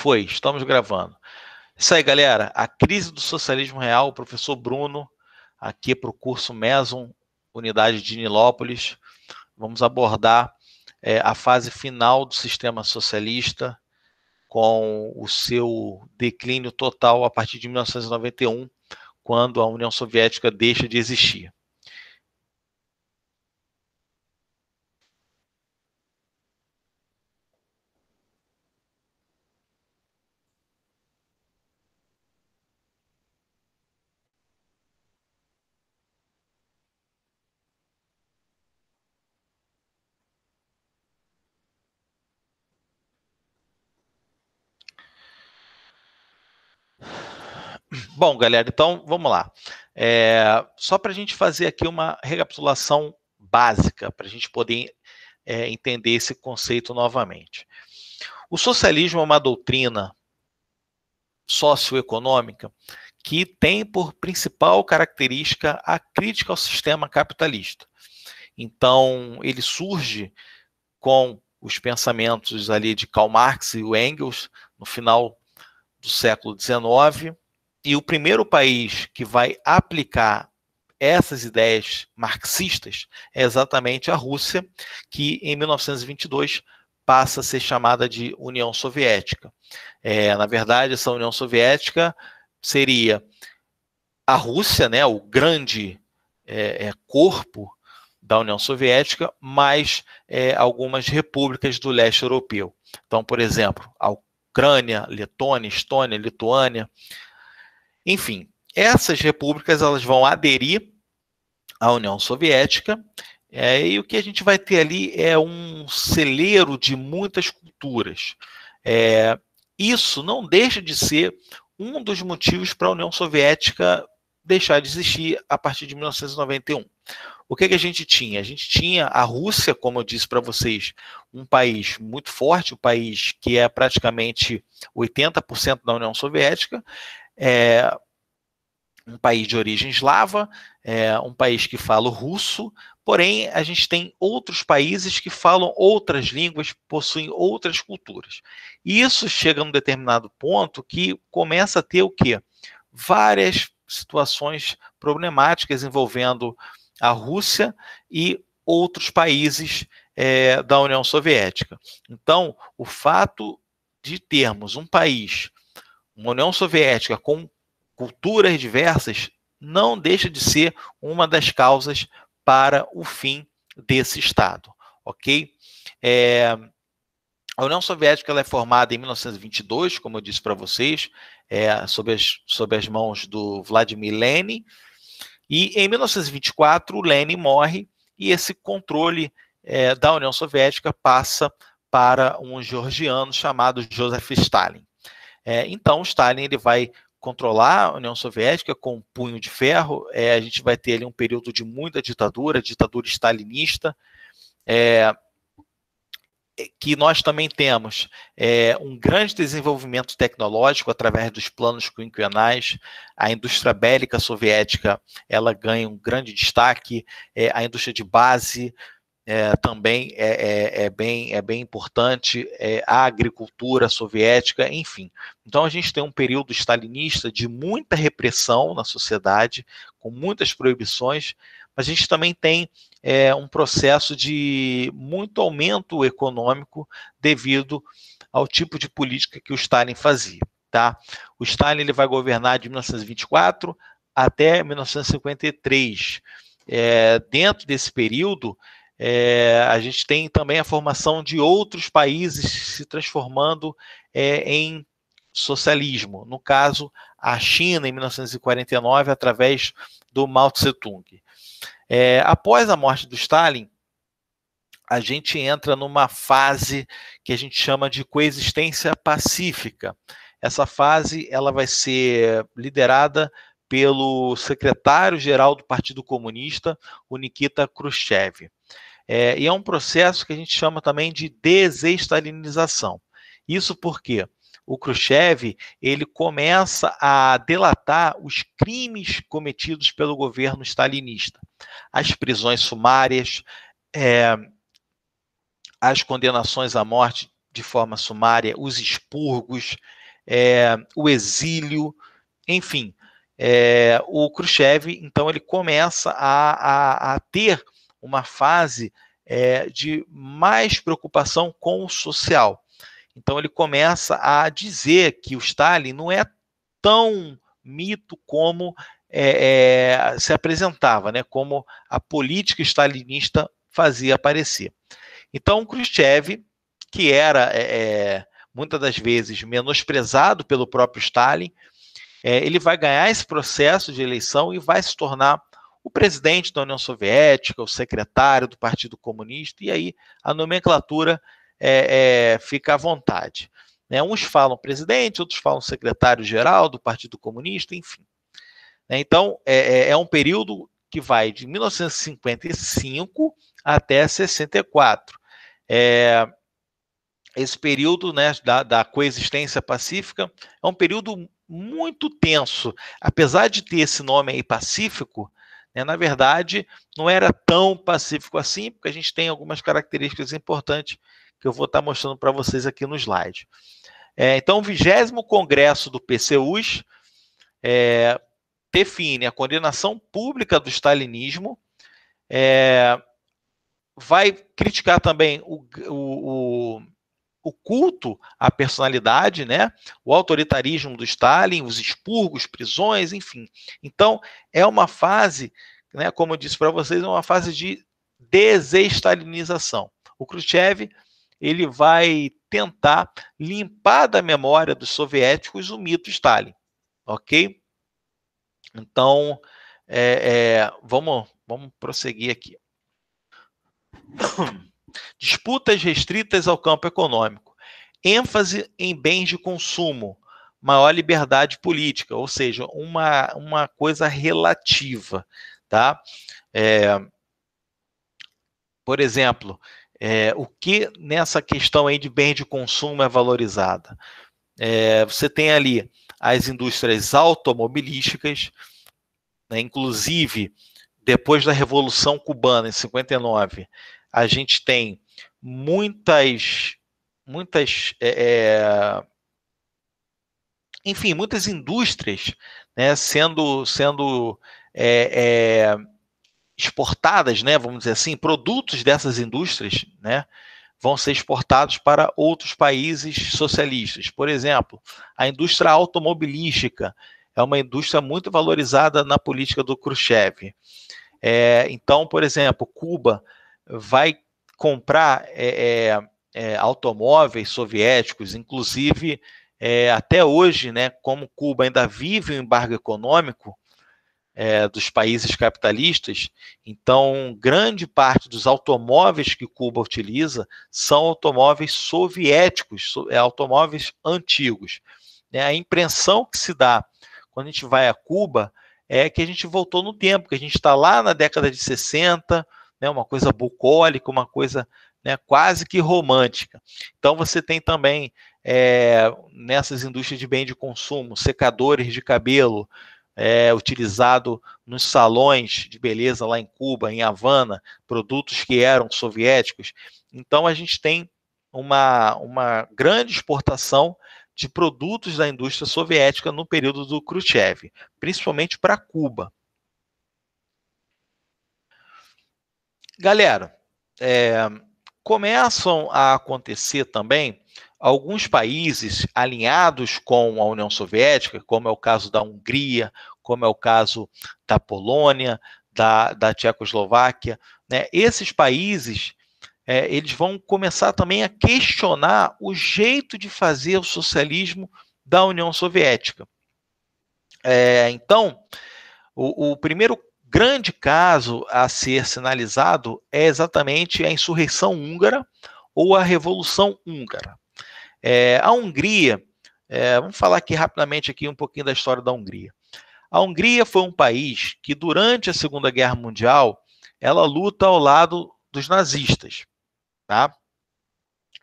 Foi, estamos gravando. Isso aí, galera. A crise do socialismo real, o professor Bruno, aqui para o curso Meson, unidade de Nilópolis. Vamos abordar a fase final do sistema socialista, com o seu declínio total a partir de 1991, quando a União Soviética deixa de existir. Bom, galera, então vamos lá. Só para a gente fazer aqui uma recapitulação básica, para a gente poder entender esse conceito novamente. O socialismo é uma doutrina socioeconômica que tem por principal característica a crítica ao sistema capitalista. Então, ele surge com os pensamentos ali de Karl Marx e Engels no final do século XIX, e o primeiro país que vai aplicar essas ideias marxistas é exatamente a Rússia, que em 1922 passa a ser chamada de União Soviética. Na verdade, essa União Soviética seria a Rússia, né, o grande corpo da União Soviética, mais algumas repúblicas do leste europeu. Então, por exemplo, a Ucrânia, Letônia, Estônia, Lituânia, enfim, essas repúblicas elas vão aderir à União Soviética, e o que a gente vai ter ali é um celeiro de muitas culturas. Isso não deixa de ser um dos motivos para a União Soviética deixar de existir a partir de 1991. O que a gente tinha? A gente tinha a Rússia, como eu disse para vocês, um país muito forte, um país que é praticamente 80% da União Soviética, um país de origem eslava, um país que fala o russo, porém a gente tem outros países que falam outras línguas, possuem outras culturas. E isso chega a um determinado ponto que começa a ter o quê? Várias situações problemáticas envolvendo a Rússia e outros países da União Soviética. Então, o fato de termos um país, uma União Soviética com culturas diversas, não deixa de ser uma das causas para o fim desse Estado, ok? A União Soviética ela é formada em 1922, como eu disse para vocês, sob as mãos do Vladimir Lenin, e em 1924 o Lenin morre e esse controle da União Soviética passa para um georgiano chamado Joseph Stalin. Então, Stalin ele vai controlar a União Soviética com um punho de ferro. A gente vai ter ali um período de muita ditadura stalinista, que nós também temos um grande desenvolvimento tecnológico através dos planos quinquenais. A indústria bélica soviética ela ganha um grande destaque, a indústria de base também é bem importante, a agricultura soviética, enfim. Então a gente tem um período stalinista de muita repressão na sociedade, com muitas proibições, mas a gente também tem um processo de muito aumento econômico devido ao tipo de política que o Stalin fazia. Tá? O Stalin ele vai governar de 1924 até 1953. Dentro desse período, a gente tem também a formação de outros países se transformando em socialismo. No caso, a China, em 1949, através do Mao Tse-tung. Após a morte do Stalin, a gente entra numa fase que a gente chama de coexistência pacífica. Essa fase ela vai ser liderada pelo secretário-geral do Partido Comunista, o Nikita Khrushchev. E é um processo que a gente chama também de desestalinização. Isso porque o Khrushchev ele começa a delatar os crimes cometidos pelo governo stalinista. As prisões sumárias, as condenações à morte de forma sumária, os expurgos, o exílio, enfim. O Khrushchev, então, ele começa a ter uma fase de mais preocupação com o social. Então, ele começa a dizer que o Stalin não é tão mito como se apresentava, né, como a política stalinista fazia aparecer. Então, o Khrushchev, que era muitas das vezes menosprezado pelo próprio Stalin, ele vai ganhar esse processo de eleição e vai se tornar o presidente da União Soviética, o secretário do Partido Comunista, e aí a nomenclatura fica à vontade. Uns falam presidente, outros falam secretário-geral do Partido Comunista, enfim. Então, é um período que vai de 1955 até 64. Esse período, né, da coexistência pacífica é um período muito tenso. Apesar de ter esse nome aí pacífico, né, na verdade, não era tão pacífico assim, porque a gente tem algumas características importantes que eu vou estar mostrando para vocês aqui no slide. Então, o 20º Congresso do PCUS define a condenação pública do stalinismo, vai criticar também o culto à personalidade, né? O autoritarismo do Stalin, os expurgos, prisões, enfim. Então, é uma fase, né, como eu disse para vocês, é uma fase de desestalinização. O Khrushchev, ele vai tentar limpar da memória dos soviéticos o mito Stalin, ok? Então, vamos prosseguir aqui. Disputas restritas ao campo econômico, ênfase em bens de consumo, maior liberdade política, ou seja, uma coisa relativa, tá? Por exemplo, o que nessa questão aí de bens de consumo é valorizada? Você tem ali as indústrias automobilísticas, né, inclusive depois da Revolução Cubana, em 59, a gente tem muitas indústrias, né, sendo exportadas, né, vamos dizer assim, produtos dessas indústrias, né, vão ser exportados para outros países socialistas. Por exemplo, a indústria automobilística é uma indústria muito valorizada na política do Khrushchev. Então, por exemplo, Cuba vai comprar automóveis soviéticos, inclusive até hoje, né, como Cuba ainda vive o embargo econômico dos países capitalistas, então grande parte dos automóveis que Cuba utiliza são automóveis soviéticos, automóveis antigos. A impressão que se dá quando a gente vai a Cuba é que a gente voltou no tempo, que a gente está lá na década de 60, né, uma coisa bucólica, uma coisa, né, quase que romântica. Então você tem também nessas indústrias de bem de consumo, secadores de cabelo, utilizado nos salões de beleza lá em Cuba, em Havana, produtos que eram soviéticos. Então a gente tem uma grande exportação de produtos da indústria soviética no período do Khrushchev, principalmente para Cuba. Galera, começam a acontecer também alguns países alinhados com a União Soviética, como é o caso da Hungria, como é o caso da Polônia, da Tchecoslováquia, né? Esses países eles vão começar também a questionar o jeito de fazer o socialismo da União Soviética. Então, o primeiro grande caso a ser sinalizado é exatamente a insurreição húngara ou a Revolução Húngara. A Hungria, vamos falar aqui rapidamente aqui um pouquinho da história da Hungria. A Hungria foi um país que, durante a Segunda Guerra Mundial, ela luta ao lado dos nazistas. Tá?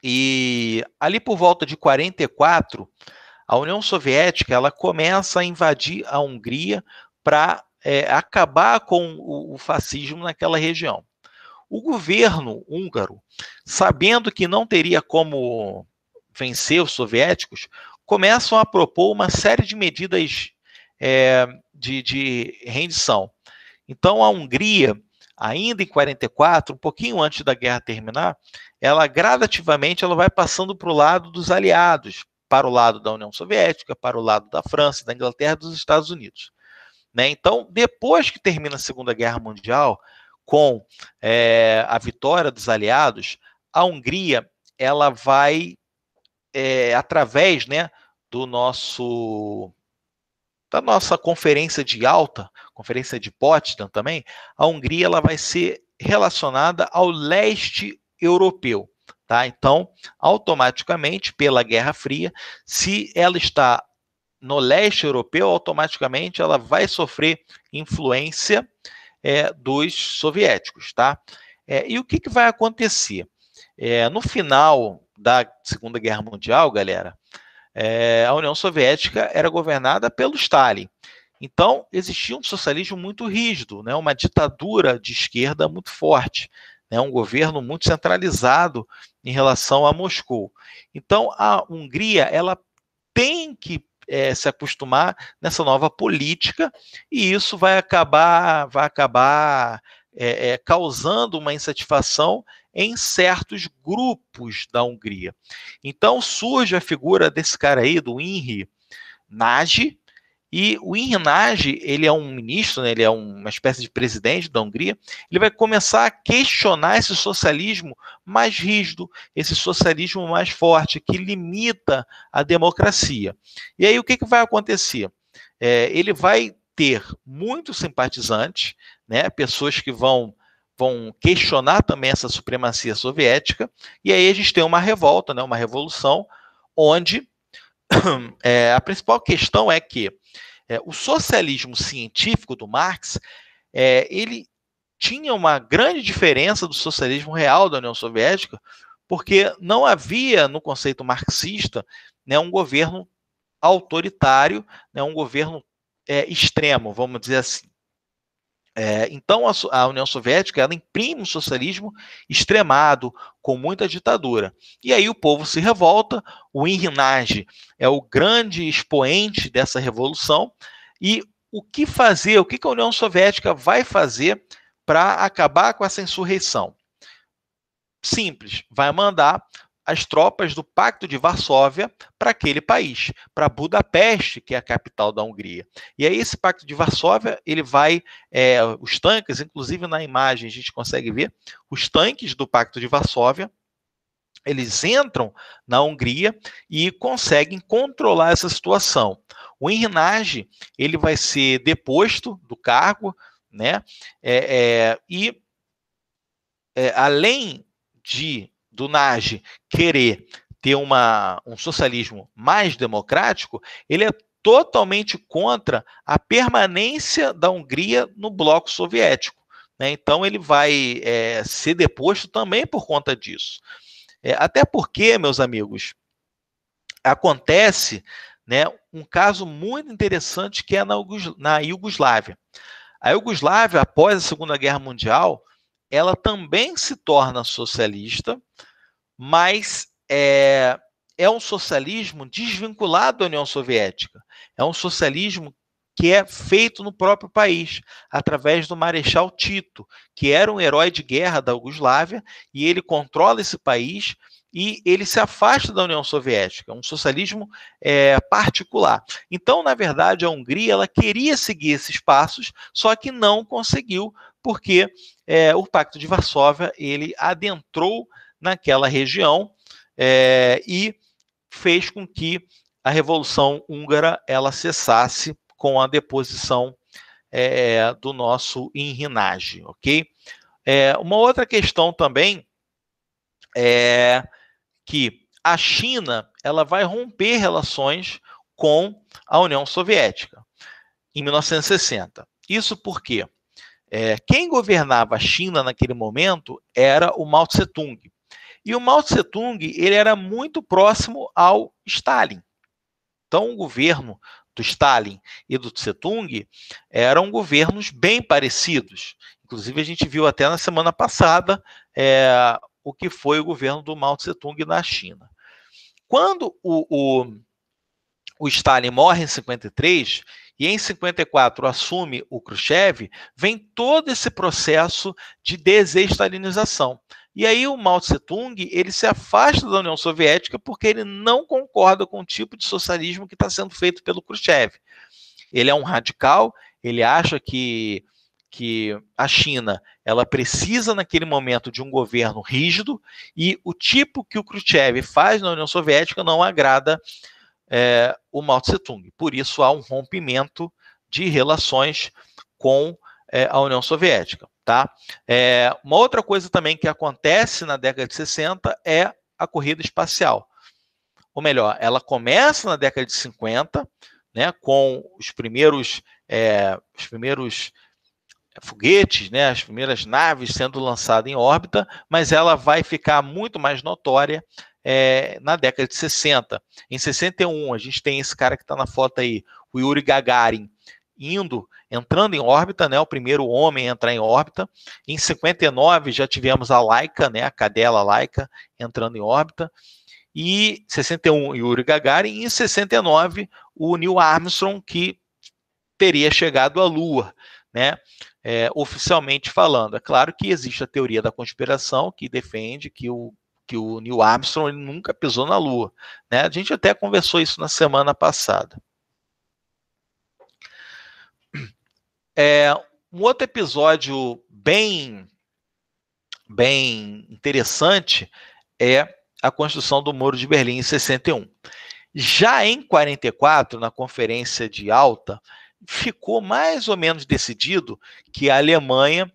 E ali por volta de 44, a União Soviética ela começa a invadir a Hungria para acabar com o fascismo naquela região. O governo húngaro, sabendo que não teria como vencer os soviéticos, começam a propor uma série de medidas de rendição. Então, a Hungria, ainda em 44, um pouquinho antes da guerra terminar, ela gradativamente ela vai passando para o lado dos aliados, para o lado da União Soviética, para o lado da França, da Inglaterra, dos Estados Unidos. Então, depois que termina a Segunda Guerra Mundial, com a vitória dos aliados, a Hungria ela vai, através da nossa conferência de alta, conferência de Potsdam também, a Hungria ela vai ser relacionada ao leste europeu. Tá? Então, automaticamente, pela Guerra Fria, se ela está no leste europeu, automaticamente ela vai sofrer influência dos soviéticos. Tá? E o que vai acontecer? No final da Segunda Guerra Mundial, galera, a União Soviética era governada pelo Stalin. Então, existia um socialismo muito rígido, né, uma ditadura de esquerda muito forte, né, um governo muito centralizado em relação a Moscou. Então, a Hungria ela tem que se acostumar nessa nova política, e isso vai acabar causando uma insatisfação em certos grupos da Hungria. Então surge a figura desse cara aí, do Imre Nagy, e o Imre Nagy, ele é um ministro, né, ele é uma espécie de presidente da Hungria, ele vai começar a questionar esse socialismo mais rígido, esse socialismo mais forte, que limita a democracia. E aí o que vai acontecer? Ele vai ter muitos simpatizantes, né, pessoas que vão questionar também essa supremacia soviética, e aí a gente tem uma revolta, né, uma revolução, onde a principal questão é que o socialismo científico do Marx, ele tinha uma grande diferença do socialismo real da União Soviética, porque não havia no conceito marxista, né, um governo autoritário, né, um governo extremo, vamos dizer assim. Então, a União Soviética ela imprime um socialismo extremado, com muita ditadura. E aí o povo se revolta, o Imre Nagy é o grande expoente dessa revolução, e o que fazer, o que a União Soviética vai fazer para acabar com essa insurreição? Simples, vai mandar as tropas do Pacto de Varsóvia para aquele país, para Budapeste, que é a capital da Hungria. E aí esse Pacto de Varsóvia, ele vai, os tanques, inclusive na imagem a gente consegue ver, os tanques do Pacto de Varsóvia, eles entram na Hungria e conseguem controlar essa situação. O Imre Nagy, ele vai ser deposto do cargo, né? Além do Nagy querer ter um socialismo mais democrático, ele é totalmente contra a permanência da Hungria no bloco soviético. Né? Então, ele vai ser deposto também por conta disso. Até porque, meus amigos, acontece, né, um caso muito interessante que é na Iugoslávia. A Iugoslávia, após a Segunda Guerra Mundial, ela também se torna socialista, mas é um socialismo desvinculado da União Soviética. É um socialismo que é feito no próprio país, através do Marechal Tito, que era um herói de guerra da Iugoslávia, e ele controla esse país e ele se afasta da União Soviética, um socialismo particular. Então, na verdade, a Hungria ela queria seguir esses passos, só que não conseguiu, porque o Pacto de Varsóvia ele adentrou naquela região e fez com que a Revolução Húngara ela cessasse com a deposição do nosso Imre Nagy, ok? Uma outra questão também é que a China ela vai romper relações com a União Soviética em 1960. Isso porque quem governava a China naquele momento era o Mao Tse-tung. E o Mao Tse-tung ele era muito próximo ao Stalin. Então, o governo do Stalin e do Tse-tung eram governos bem parecidos. Inclusive, a gente viu até na semana passada o que foi o governo do Mao Tse-tung na China. Quando o Stalin morre em 53 e em 54 assume o Khrushchev, vem todo esse processo de desestalinização. E aí o Mao Tse-tung ele se afasta da União Soviética porque ele não concorda com o tipo de socialismo que está sendo feito pelo Khrushchev. Ele é um radical, ele acha que a China ela precisa naquele momento de um governo rígido e o tipo que o Khrushchev faz na União Soviética não agrada o Mao Tse-tung. Por isso há um rompimento de relações com a União Soviética. Tá? Uma outra coisa também que acontece na década de 60 é a corrida espacial. Ou melhor, ela começa na década de 50, né, com os primeiros foguetes, né, as primeiras naves sendo lançadas em órbita, mas ela vai ficar muito mais notória na década de 60. Em 61, a gente tem esse cara que está na foto aí, o Yuri Gagarin, entrando em órbita, né, o primeiro homem a entrar em órbita. Em 59, já tivemos a Laika, né, a cadela Laika, entrando em órbita. E 61, Yuri Gagarin. E em 69, o Neil Armstrong, que teria chegado à Lua, né? Oficialmente falando. É claro que existe a teoria da conspiração que defende que o Neil Armstrong nunca pisou na Lua, né? A gente até conversou isso na semana passada. Um outro episódio bem interessante é a construção do Muro de Berlim em 61. Já em 44, na Conferência de Yalta, ficou mais ou menos decidido que a Alemanha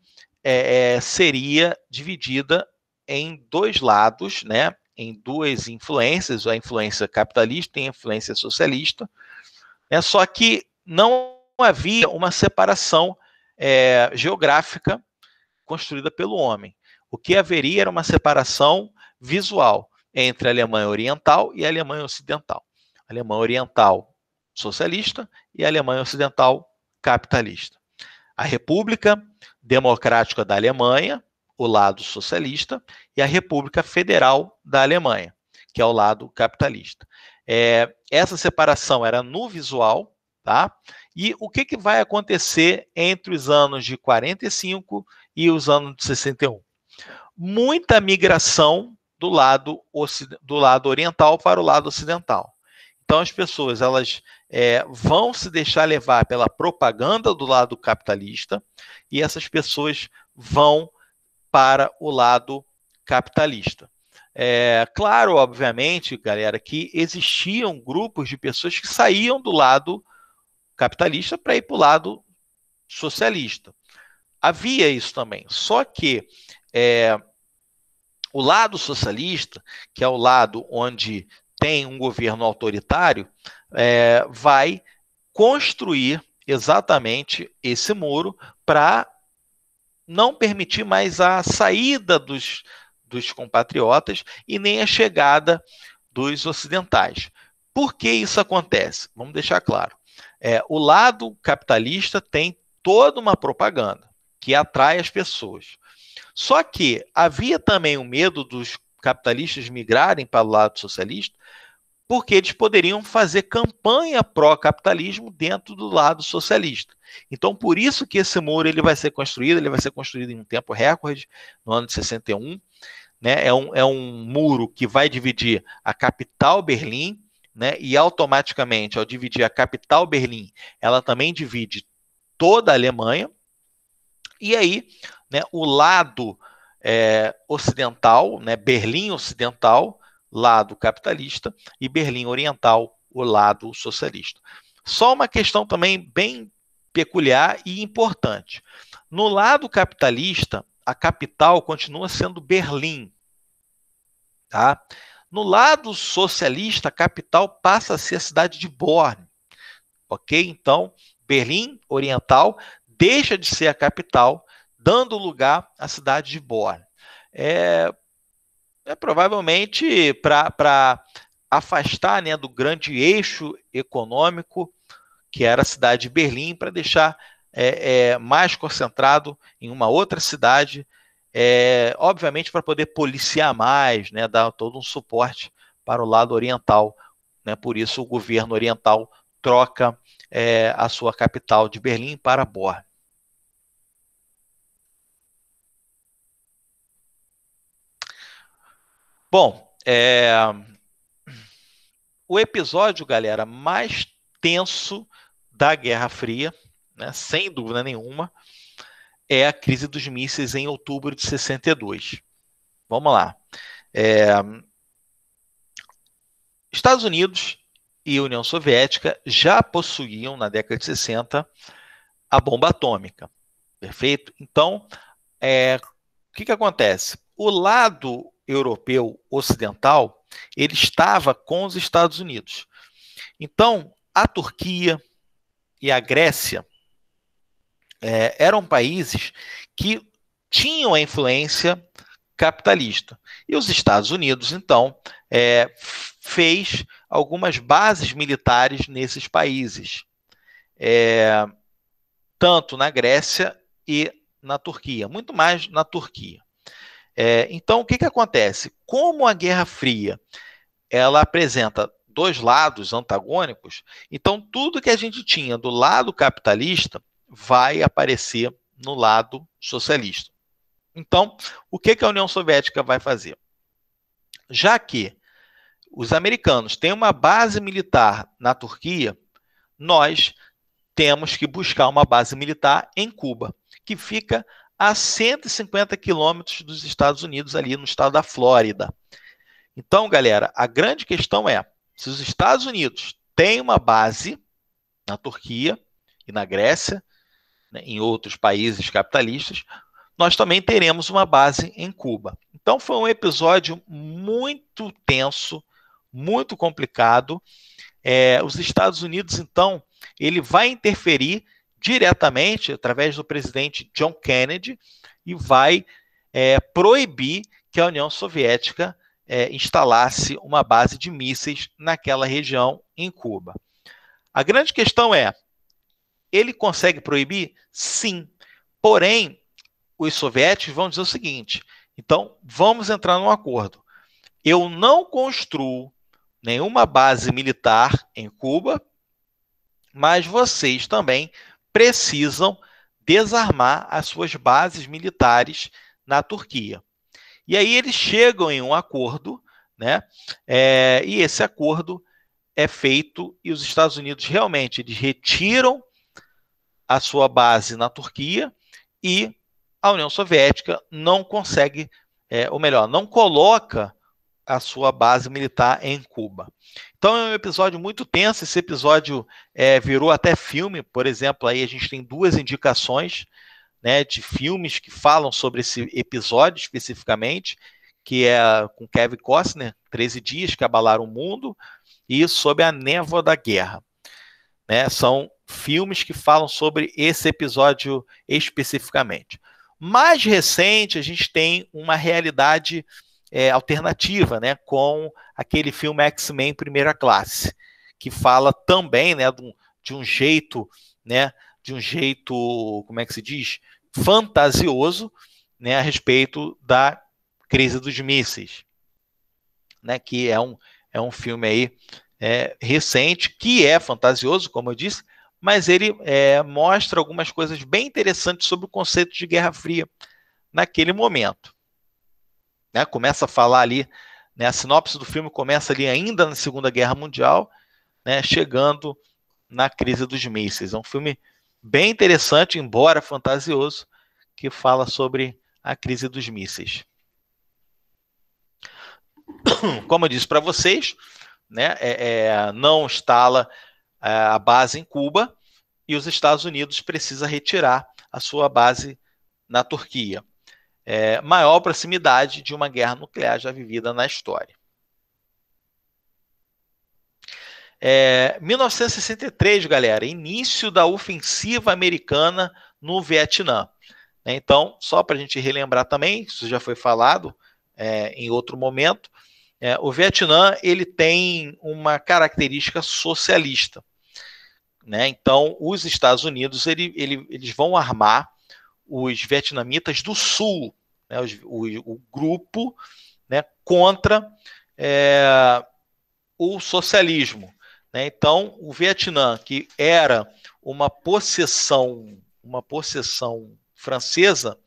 seria dividida em dois lados, né, em duas influências, a influência capitalista e a influência socialista, né, só que não havia uma separação geográfica construída pelo homem. O que haveria era uma separação visual entre a Alemanha Oriental e a Alemanha Ocidental. A Alemanha Oriental socialista e a Alemanha Ocidental capitalista. A República Democrática da Alemanha, o lado socialista, e a República Federal da Alemanha, que é o lado capitalista. Essa separação era no visual, tá? E o que vai acontecer entre os anos de 45 e os anos de 61? Muita migração do lado oriental para o lado ocidental. Então, as pessoas elas vão se deixar levar pela propaganda do lado capitalista e essas pessoas vão para o lado capitalista. Claro, obviamente, galera, que existiam grupos de pessoas que saíam do lado capitalista para ir para o lado socialista. Havia isso também, só que o lado socialista, que é o lado onde tem um governo autoritário, vai construir exatamente esse muro para não permitir mais a saída dos compatriotas e nem a chegada dos ocidentais. Por que isso acontece? Vamos deixar claro. O lado capitalista tem toda uma propaganda que atrai as pessoas. Só que havia também o medo dos capitalistas migrarem para o lado socialista, porque eles poderiam fazer campanha pró-capitalismo dentro do lado socialista. Então, por isso que esse muro ele vai ser construído em um tempo recorde, no ano de 61. Né? É um muro que vai dividir a capital Berlim, né? E automaticamente, ao dividir a capital Berlim, ela também divide toda a Alemanha. E aí, né, o lado ocidental, né, Berlim Ocidental, lado capitalista, e Berlim Oriental, o lado socialista. Só uma questão também bem peculiar e importante. No lado capitalista, a capital continua sendo Berlim. Tá? No lado socialista, a capital passa a ser a cidade de Bonn. Ok? Então, Berlim Oriental deixa de ser a capital, dando lugar à cidade de Bonn. Provavelmente para afastar, né, do grande eixo econômico que era a cidade de Berlim, para deixar mais concentrado em uma outra cidade, obviamente para poder policiar mais, né, dar todo um suporte para o lado oriental, né? Por isso o governo oriental troca a sua capital de Berlim para Bonn. Bom, o episódio, galera, mais tenso da Guerra Fria, né, sem dúvida nenhuma, é a crise dos mísseis em outubro de 62. Vamos lá. Estados Unidos e União Soviética já possuíam, na década de 60, a bomba atômica. Perfeito? Então, o que acontece? O lado europeu ocidental, ele estava com os Estados Unidos. Então, a Turquia e a Grécia eram países que tinham a influência capitalista. E os Estados Unidos, então, fez algumas bases militares nesses países, tanto na Grécia e na Turquia, muito mais na Turquia. Então, o que acontece? Como a Guerra Fria ela apresenta dois lados antagônicos, então tudo que a gente tinha do lado capitalista vai aparecer no lado socialista. Então, o que a União Soviética vai fazer? Já que os americanos têm uma base militar na Turquia, nós temos que buscar uma base militar em Cuba, que fica a 150 quilômetros dos Estados Unidos, ali no estado da Flórida. Então, galera, a grande questão é, se os Estados Unidos têm uma base na Turquia e na Grécia, né, em outros países capitalistas, nós também teremos uma base em Cuba. Então, foi um episódio muito tenso, muito complicado. Os Estados Unidos, então, ele vai interferir diretamente através do presidente John Kennedy e vai proibir que a União Soviética instalasse uma base de mísseis naquela região em Cuba. A grande questão é, ele consegue proibir? Sim. Porém, os soviéticos vão dizer o seguinte, então vamos entrar num acordo. Eu não construo nenhuma base militar em Cuba, mas vocês também precisam desarmar as suas bases militares na Turquia. E aí eles chegam em um acordo, né? E esse acordo é feito e os Estados Unidos realmente eles retiram a sua base na Turquia e a União Soviética não consegue, ou melhor, não coloca a sua base militar em Cuba. Então é um episódio muito tenso, esse episódio virou até filme, por exemplo, aí a gente tem 2 indicações, né, de filmes que falam sobre esse episódio especificamente, que é com Kevin Costner, 13 Dias que Abalaram o Mundo, e Sob a Névoa da Guerra. Né, são filmes que falam sobre esse episódio especificamente. Mais recente, a gente tem uma realidade alternativa, né, com aquele filme X-Men Primeira Classe, que fala também, né, de um jeito, como é que se diz? Fantasioso, né, a respeito da crise dos mísseis, né, que é um filme aí recente, que é fantasioso, como eu disse, mas ele mostra algumas coisas bem interessantes sobre o conceito de Guerra Fria naquele momento. Né, começa a falar ali, né, a sinopse do filme começa ali ainda na Segunda Guerra Mundial, né, chegando na crise dos mísseis. É um filme bem interessante, embora fantasioso, que fala sobre a crise dos mísseis. Como eu disse para vocês, né, não instala a base em Cuba e os Estados Unidos precisam retirar a sua base na Turquia. Maior proximidade de uma guerra nuclear já vivida na história. 1963, galera, início da ofensiva americana no Vietnã. Então, só para a gente relembrar também, isso já foi falado em outro momento, o Vietnã ele tem uma característica socialista. Né? Então, os Estados Unidos eles vão armar os vietnamitas do Sul, né? o grupo, né, contra o socialismo, né? Então, o Vietnã, que era uma possessão francesa,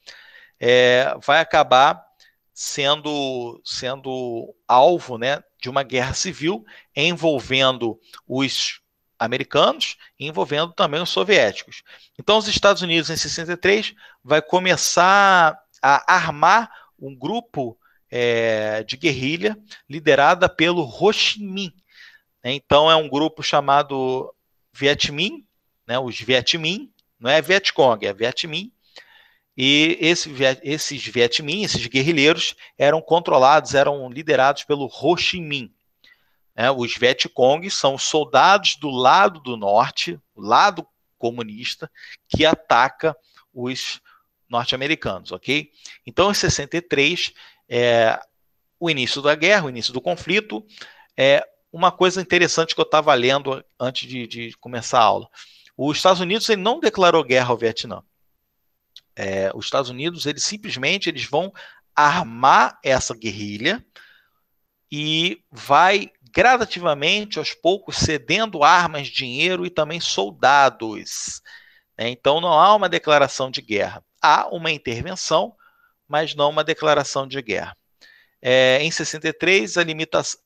vai acabar sendo alvo, né, de uma guerra civil envolvendo os americanos e envolvendo também os soviéticos. Então, os Estados Unidos, em 63, vai começar a armar um grupo de guerrilha liderada pelo Ho Chi Minh. Então, é um grupo chamado Viet Minh, né, os Viet Minh, não é Vietcong, é Viet Minh. E esses Viet Minh, esses guerrilheiros, eram liderados pelo Ho Chi Minh. Os Vietcong são os soldados do lado do norte, o lado comunista, que ataca os norte-americanos, ok? Então, em 63, o início da guerra, o início do conflito. Uma coisa interessante que eu estava lendo antes de começar a aula. Os Estados Unidos ele não declarou guerra ao Vietnã. Os Estados Unidos, simplesmente vão armar essa guerrilha e vai gradativamente, aos poucos, cedendo armas, dinheiro e também soldados. Então, não há uma declaração de guerra. Há uma intervenção, mas não uma declaração de guerra. Em 63,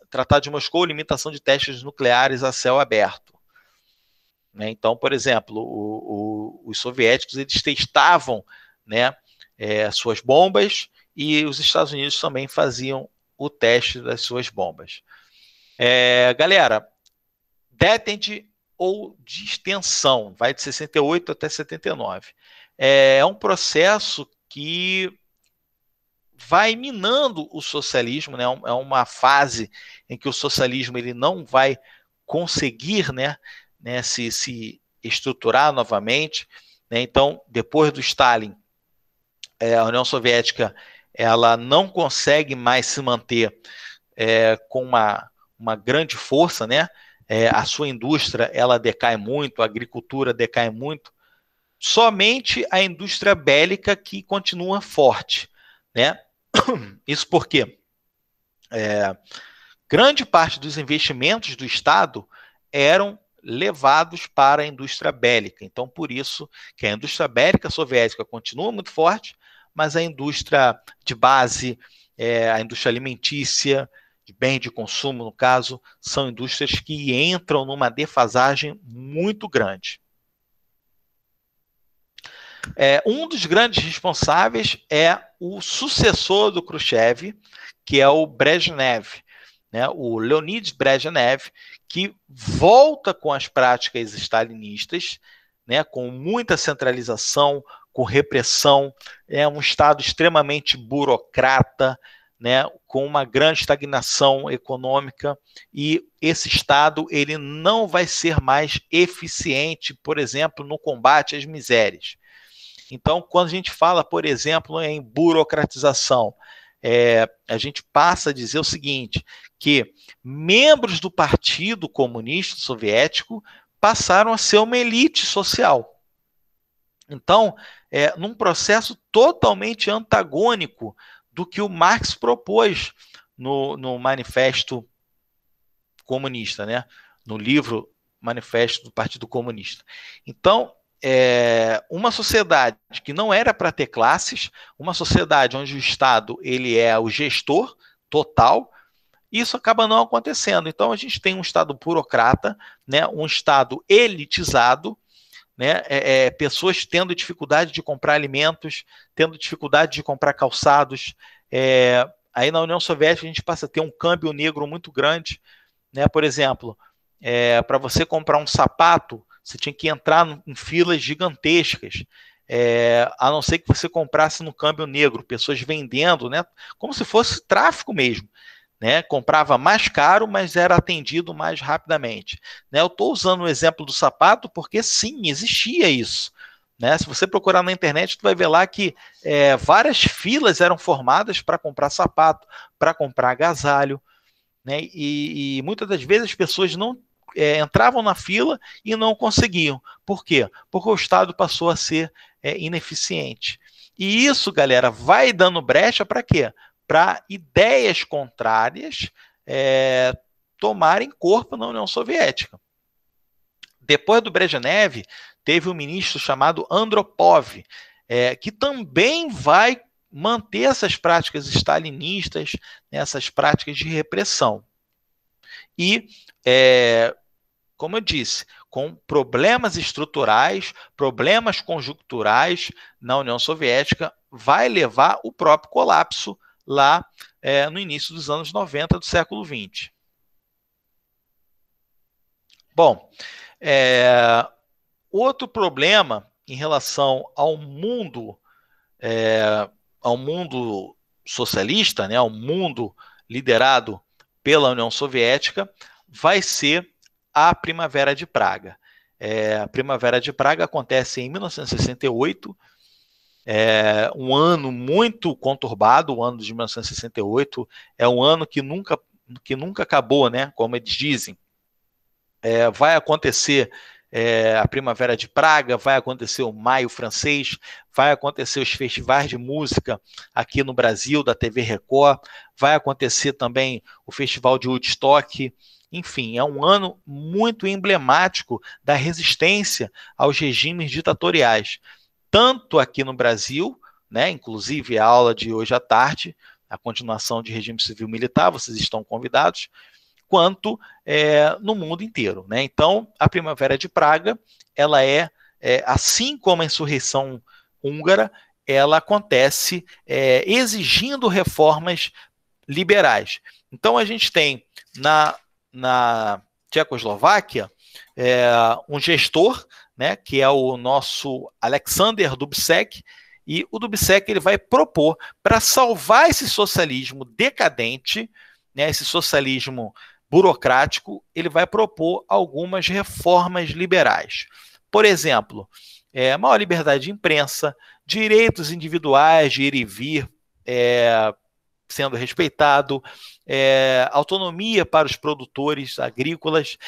Tratado de Moscou, limitação de testes nucleares a céu aberto. Então, por exemplo, os soviéticos testavam, né, suas bombas, e os Estados Unidos também faziam o teste das suas bombas. Galera, détente ou de extensão, vai de 68 até 79. É um processo que vai minando o socialismo, né? É uma fase em que o socialismo ele não vai conseguir, né, se estruturar novamente. Então, depois do Stalin, a União Soviética ela não consegue mais se manter com uma grande força, né? A sua indústria ela decai muito, a agricultura decai muito. Somente a indústria bélica que continua forte, né? Isso porque grande parte dos investimentos do Estado eram levados para a indústria bélica. Então, por isso que a indústria bélica soviética continua muito forte, mas a indústria de base, a indústria alimentícia, de bem de consumo, no caso, são indústrias que entram numa defasagem muito grande. Um dos grandes responsáveis é o sucessor do Khrushchev, que é o Brezhnev, né, o Leonid Brezhnev, que volta com as práticas stalinistas, né, com muita centralização, com repressão, é um Estado extremamente burocrata, né, com uma grande estagnação econômica, e esse Estado ele não vai ser mais eficiente, por exemplo, no combate às misérias. Então, quando a gente fala, por exemplo, em burocratização, a gente passa a dizer o seguinte, que membros do Partido Comunista Soviético passaram a ser uma elite social. Então, num processo totalmente antagônico do que o Marx propôs no Manifesto Comunista, né? No livro Manifesto do Partido Comunista. Então, uma sociedade que não era para ter classes, uma sociedade onde o Estado ele é o gestor total, isso acaba não acontecendo. Então, a gente tem um Estado burocrata, né? Um Estado elitizado, né? Pessoas tendo dificuldade de comprar alimentos, tendo dificuldade de comprar calçados. Aí na União Soviética a gente passa a ter um câmbio negro muito grande, né? Por exemplo, para você comprar um sapato, você tinha que entrar em filas gigantescas, a não ser que você comprasse no câmbio negro, pessoas vendendo, né? Como se fosse tráfico mesmo. Né, comprava mais caro, mas era atendido mais rapidamente. Né, eu estou usando o exemplo do sapato porque, sim, existia isso. Né, se você procurar na internet, você vai ver lá que várias filas eram formadas para comprar sapato, para comprar agasalho. Né, e muitas das vezes as pessoas não entravam na fila e não conseguiam. Por quê? Porque o Estado passou a ser ineficiente. E isso, galera, vai dando brecha para quê? Para ideias contrárias tomarem corpo na União Soviética. Depois do Brezhnev, teve um ministro chamado Andropov, que também vai manter essas práticas stalinistas, né, essas práticas de repressão. E, como eu disse, com problemas estruturais, problemas conjunturais na União Soviética, vai levar o próprio colapso lá no início dos anos 90 do século XX. Bom, outro problema em relação ao mundo socialista, né, ao mundo liderado pela União Soviética, vai ser a Primavera de Praga. A Primavera de Praga acontece em 1968, um ano muito conturbado. O ano de 1968 é um ano que nunca acabou, né, como eles dizem. Vai acontecer a Primavera de Praga, vai acontecer o Maio francês, vai acontecer os festivais de música aqui no Brasil, da TV Record, vai acontecer também o Festival de Woodstock. Enfim, é um ano muito emblemático da resistência aos regimes ditatoriais, tanto aqui no Brasil, né, inclusive a aula de hoje à tarde, a continuação de regime civil-militar, vocês estão convidados, quanto no mundo inteiro, né? Então, a Primavera de Praga, ela assim como a insurreição húngara, ela acontece exigindo reformas liberais. Então, a gente tem na Tchecoslováquia um gestor, né, que é o nosso Alexander Dubček, e o Dubček ele vai propor, para salvar esse socialismo decadente, né, esse socialismo burocrático, ele vai propor algumas reformas liberais. Por exemplo, maior liberdade de imprensa, direitos individuais de ir e vir sendo respeitado, autonomia para os produtores agrícolas,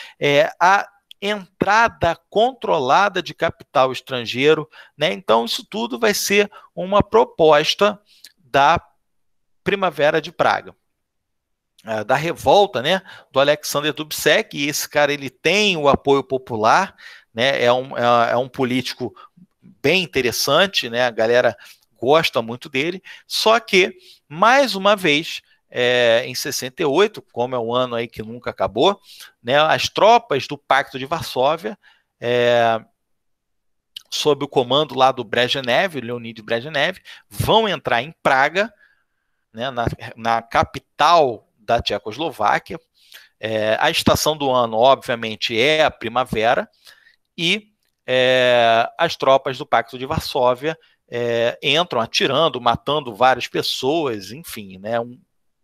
a entrada controlada de capital estrangeiro, né? Então, isso tudo vai ser uma proposta da Primavera de Praga. Da revolta, né, do Alexander Dubček, e esse cara ele tem o apoio popular, né, é um político bem interessante, né, a galera gosta muito dele, só que, mais uma vez, em 68, como é um ano aí que nunca acabou, né, as tropas do Pacto de Varsóvia, sob o comando lá do Brezhnev, Leonid Brezhnev, vão entrar em Praga, né, na capital da Tchecoslováquia. A estação do ano, obviamente, é a primavera, e as tropas do Pacto de Varsóvia entram atirando, matando várias pessoas, enfim, né, um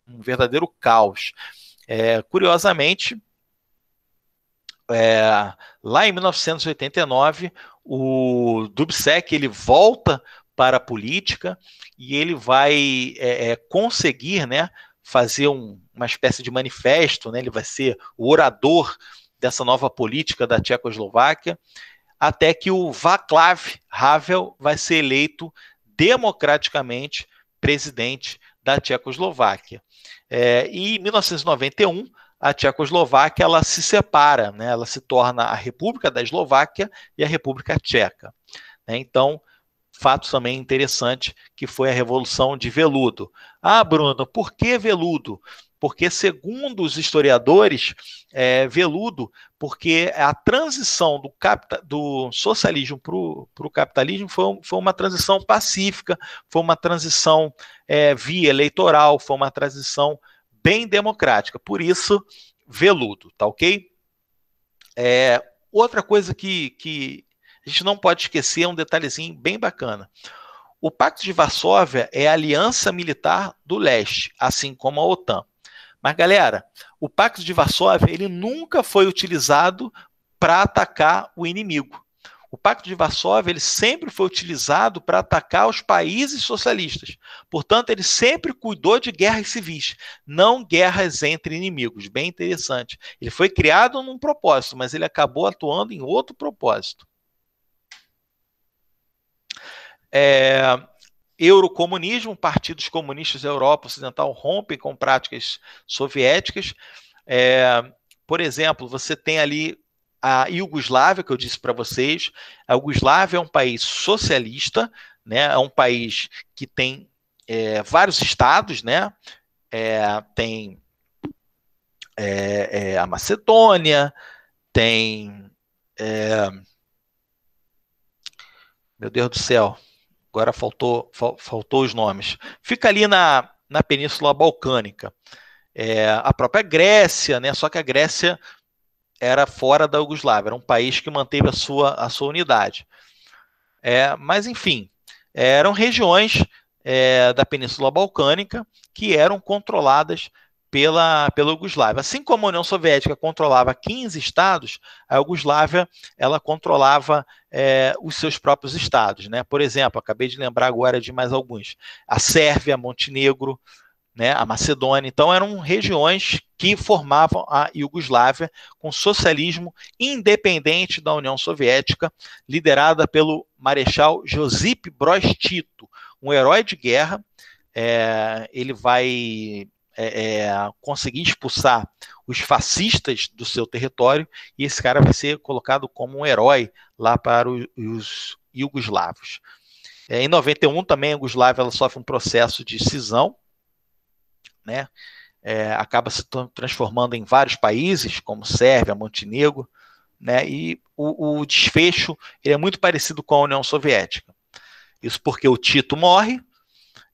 verdadeiro caos. Curiosamente, lá em 1989, o Dubček ele volta para a política e ele vai conseguir, né, fazer uma espécie de manifesto, né, ele vai ser o orador dessa nova política da Tchecoslováquia, até que o Václav Havel vai ser eleito democraticamente presidente da Tchecoslováquia. E em 1991, a Tchecoslováquia ela se separa, né, ela se torna a República da Eslováquia e a República Tcheca. Então, fato também interessante, que foi a Revolução de Veludo. Ah, Bruno, por que Veludo? Porque, segundo os historiadores, Veludo, porque a transição do socialismo para o capitalismo foi uma transição pacífica, foi uma transição via eleitoral, foi uma transição bem democrática. Por isso, Veludo, tá ok? Outra coisa que a gente não pode esquecer, um detalhezinho bem bacana. O Pacto de Varsóvia é a aliança militar do leste, assim como a OTAN. Mas, galera, o Pacto de Varsóvia ele nunca foi utilizado para atacar o inimigo. O Pacto de Varsóvia ele sempre foi utilizado para atacar os países socialistas. Portanto, ele sempre cuidou de guerras civis, não guerras entre inimigos. Bem interessante. Ele foi criado num propósito, mas ele acabou atuando em outro propósito. Eurocomunismo, partidos comunistas da Europa Ocidental rompem com práticas soviéticas. por exemplo, você tem ali a Iugoslávia, que eu disse para vocês. A Iugoslávia é um país socialista, né? É um país que tem vários estados, né? Tem a Macedônia, tem... meu Deus do céu, agora faltou os nomes. Fica ali na Península Balcânica. A própria Grécia, né? Só que a Grécia era fora da Iugoslávia, era um país que manteve a sua unidade. Mas, enfim, eram regiões da Península Balcânica que eram controladas pela Iugoslávia. Assim como a União Soviética controlava 15 estados, a Iugoslávia ela controlava os seus próprios estados, né? Por exemplo, acabei de lembrar agora de mais alguns. A Sérvia, Montenegro, né, a Macedônia. Então, eram regiões que formavam a Iugoslávia com socialismo independente da União Soviética, liderada pelo Marechal Josip Broz Tito, um herói de guerra. Ele vai conseguir expulsar os fascistas do seu território, e esse cara vai ser colocado como um herói lá para os iugoslavos. Em 91 também a Iugoslávia ela sofre um processo de cisão, né? Acaba se transformando em vários países, como Sérvia, Montenegro, né? E o desfecho ele é muito parecido com a União Soviética. Isso porque o Tito morre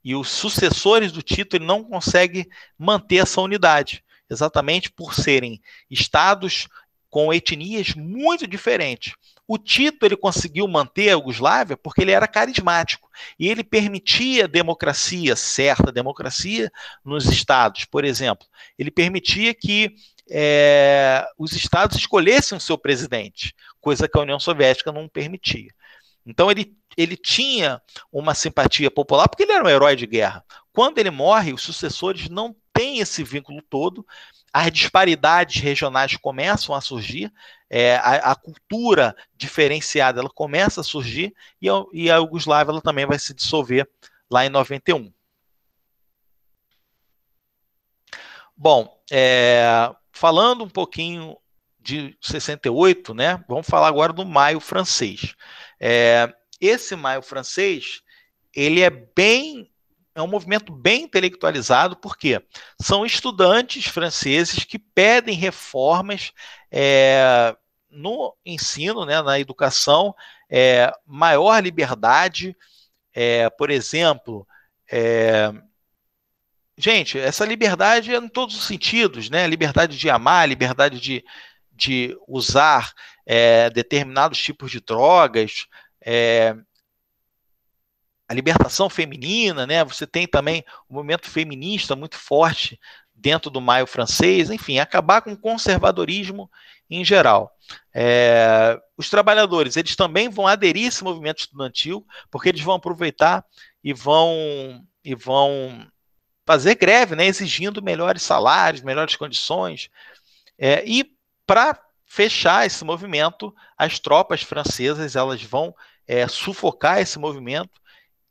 e os sucessores do Tito ele não conseguem manter essa unidade, exatamente por serem estados com etnias muito diferentes. O Tito ele conseguiu manter a Iugoslávia porque ele era carismático e ele permitia democracia, certa democracia nos estados. Por exemplo, ele permitia que os estados escolhessem o seu presidente, coisa que a União Soviética não permitia. Então ele tinha uma simpatia popular porque ele era um herói de guerra. Quando ele morre, os sucessores não têm esse vínculo todo, as disparidades regionais começam a surgir, a cultura diferenciada ela começa a surgir e a Iugoslávia ela também vai se dissolver lá em 91. Bom, falando um pouquinho de 68, né, vamos falar agora do Maio Francês. Esse Maio Francês ele é um movimento bem intelectualizado, porque são estudantes franceses que pedem reformas no ensino, né, na educação, maior liberdade, por exemplo, gente, essa liberdade é em todos os sentidos, né? Liberdade de amar, liberdade de usar determinados tipos de drogas, a libertação feminina, né? Você tem também um movimento feminista muito forte dentro do Maio Francês, enfim, acabar com o conservadorismo em geral. Os trabalhadores, eles também vão aderir a esse movimento estudantil, porque eles vão aproveitar e vão fazer greve, né? Exigindo melhores salários, melhores condições. E para fechar esse movimento, as tropas francesas elas vão sufocar esse movimento,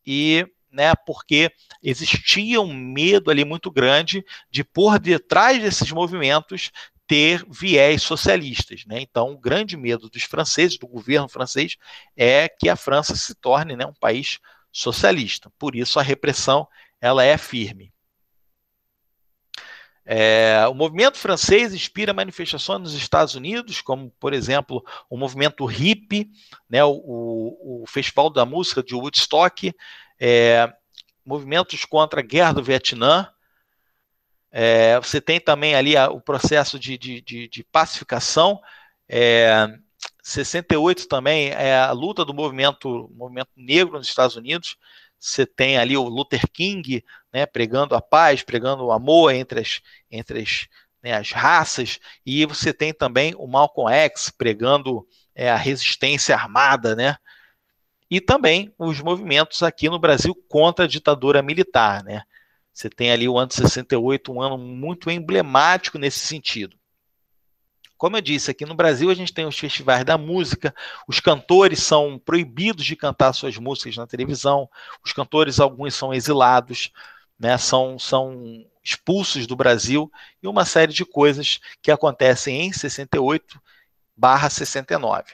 e, né, porque existia um medo ali muito grande de por detrás desses movimentos ter viés socialistas, né? Então, o grande medo dos franceses, do governo francês, é que a França se torne, né, um país socialista. Por isso, a repressão ela é firme. O movimento francês inspira manifestações nos Estados Unidos, como, por exemplo, o movimento hippie, né, o Festival da Música de Woodstock, movimentos contra a Guerra do Vietnã. Você tem também ali o processo de pacificação. 68 também é a luta do movimento negro nos Estados Unidos. Você tem ali o Luther King, né, pregando a paz, pregando o amor entre as raças, e você tem também o Malcolm X pregando a resistência armada, né? E também os movimentos aqui no Brasil contra a ditadura militar, né? Você tem ali o ano de 68, um ano muito emblemático nesse sentido. Como eu disse, aqui no Brasil a gente tem os festivais da música, os cantores são proibidos de cantar suas músicas na televisão, os cantores, alguns são exilados, né, são expulsos do Brasil e uma série de coisas que acontecem em 68/69.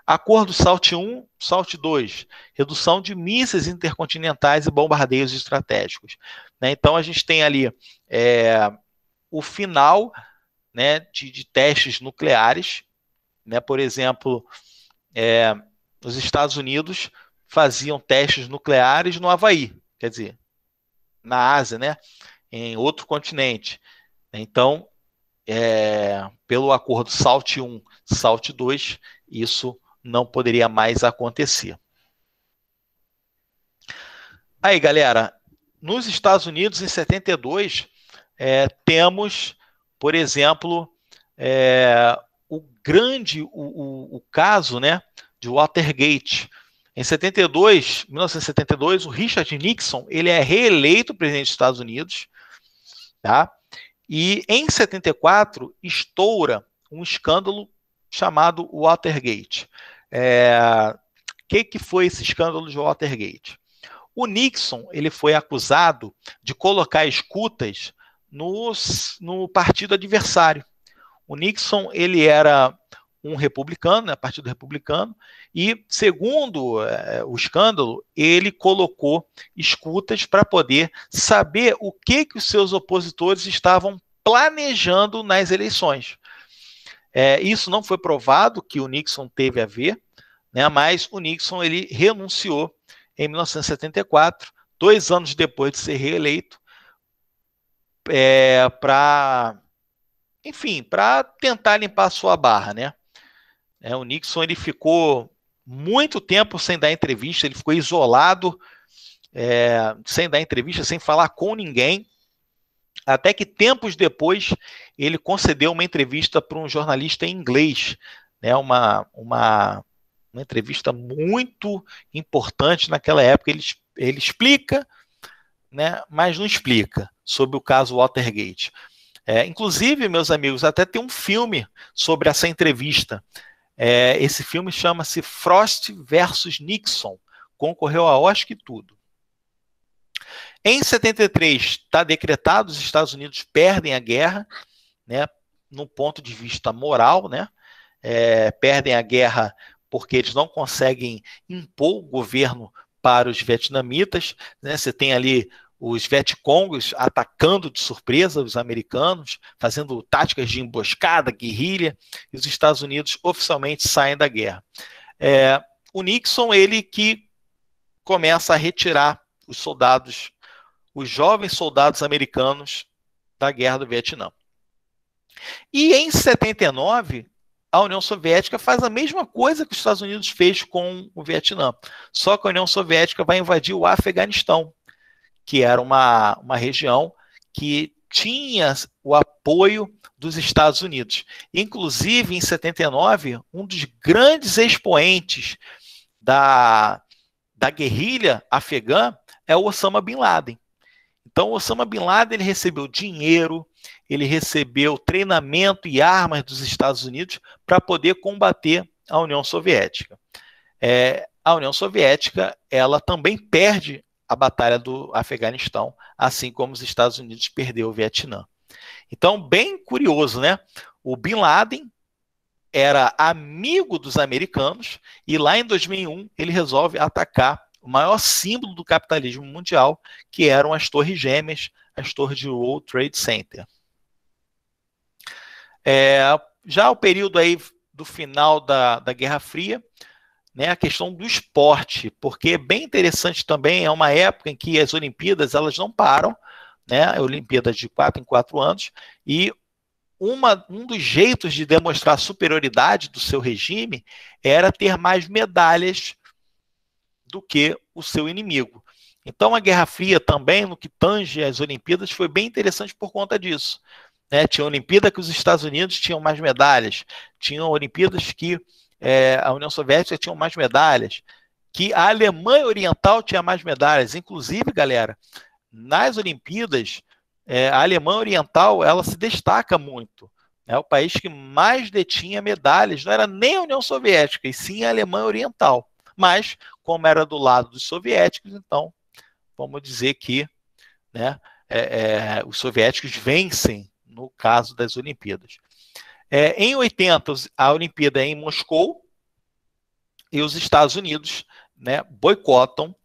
Acordo SALT I, SALT II, redução de mísseis intercontinentais e bombardeios estratégicos. Né? Então, a gente tem ali o final, né, de testes nucleares. Né? Por exemplo, os Estados Unidos faziam testes nucleares no Havaí, quer dizer, na Ásia, né? Em outro continente. Então, pelo acordo SALT I, SALT II, isso não poderia mais acontecer. Aí, galera, nos Estados Unidos, em 72, temos, por exemplo, o caso, né, de Watergate. Em 1972, o Richard Nixon ele é reeleito presidente dos Estados Unidos, tá? E em 74 estoura um escândalo chamado Watergate. Que foi esse escândalo de Watergate? O Nixon ele foi acusado de colocar escutas no partido adversário. O Nixon ele era um republicano, né, partido republicano, e segundo o escândalo, ele colocou escutas para poder saber o que os seus opositores estavam planejando nas eleições. Isso não foi provado que o Nixon teve a ver, né, mas o Nixon ele renunciou em 1974, 2 anos depois de ser reeleito, para tentar limpar a sua barra, né? O Nixon ele ficou muito tempo sem dar entrevista, ele ficou isolado, sem dar entrevista, sem falar com ninguém, até que tempos depois ele concedeu uma entrevista para um jornalista em inglês, né, uma entrevista muito importante naquela época. Ele explica, né, mas não explica sobre o caso Watergate. Inclusive, meus amigos, até tem um filme sobre essa entrevista. Esse filme chama-se Frost versus Nixon, concorreu a Oscar e tudo. Em 73, está decretado, os Estados Unidos perdem a guerra, né, no ponto de vista moral, né, perdem a guerra porque eles não conseguem impor o governo para os vietnamitas, né, você tem ali os Vietcongos atacando de surpresa os americanos, fazendo táticas de emboscada, guerrilha, e os Estados Unidos oficialmente saem da guerra. O Nixon, ele que começa a retirar os jovens soldados americanos da guerra do Vietnã. E em 79, a União Soviética faz a mesma coisa que os Estados Unidos fez com o Vietnã, só que a União Soviética vai invadir o Afeganistão, que era uma região que tinha o apoio dos Estados Unidos. Inclusive, em 79, um dos grandes expoentes da guerrilha afegã é o Osama Bin Laden. Então, o Osama Bin Laden ele recebeu dinheiro, ele recebeu treinamento e armas dos Estados Unidos para poder combater a União Soviética. A União Soviética ela também perde a batalha do Afeganistão, assim como os Estados Unidos perdeu o Vietnã. Então, bem curioso, né? O Bin Laden era amigo dos americanos e lá em 2001 ele resolve atacar o maior símbolo do capitalismo mundial, que eram as Torres Gêmeas, as torres de World Trade Center. Já o período aí do final da Guerra Fria, né, a questão do esporte, porque é bem interessante também, é uma época em que as Olimpíadas elas não param, né, Olimpíadas de 4 em 4 anos, e um dos jeitos de demonstrar a superioridade do seu regime era ter mais medalhas do que o seu inimigo. Então a Guerra Fria também, no que tange às Olimpíadas, foi bem interessante por conta disso. Tinha Olimpíada que os Estados Unidos tinham mais medalhas, tinham Olimpíadas que a União Soviética tinha mais medalhas, que a Alemanha Oriental tinha mais medalhas. Inclusive, galera, nas Olimpíadas, a Alemanha Oriental ela se destaca muito. É o país que mais detinha medalhas, não era nem a União Soviética, e sim a Alemanha Oriental. Mas, como era do lado dos soviéticos, então, vamos dizer que, né, os soviéticos vencem no caso das Olimpíadas. Em 80, a Olimpíada é em Moscou e os Estados Unidos, né, boicotam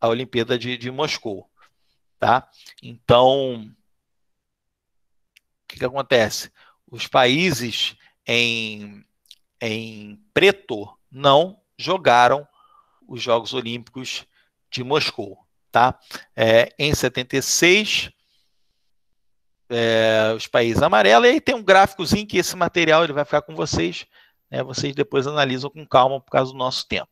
a Olimpíada de Moscou. Tá? Então, o que acontece? Os países em preto não jogaram os Jogos Olímpicos de Moscou. Tá? Em 76, os países amarelos, e aí tem um gráficozinho que esse material ele vai ficar com vocês, né? Vocês depois analisam com calma por causa do nosso tempo.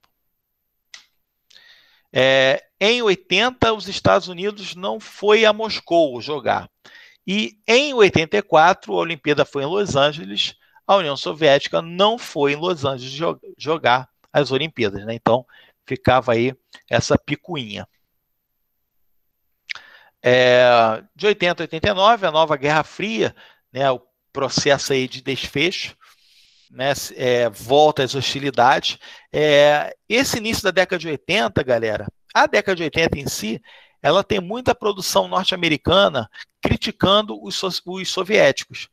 Em 80, os Estados Unidos não foi a Moscou jogar. E em 84, a Olimpíada foi em Los Angeles, a União Soviética não foi em Los Angeles jogar as Olimpíadas, né? Então, ficava aí essa picuinha. De 80 a 89, a nova Guerra Fria, né, o processo aí de desfecho, né, volta às hostilidades. Esse início da década de 80, galera, a década de 80 em si, ela tem muita produção norte-americana criticando os soviéticos.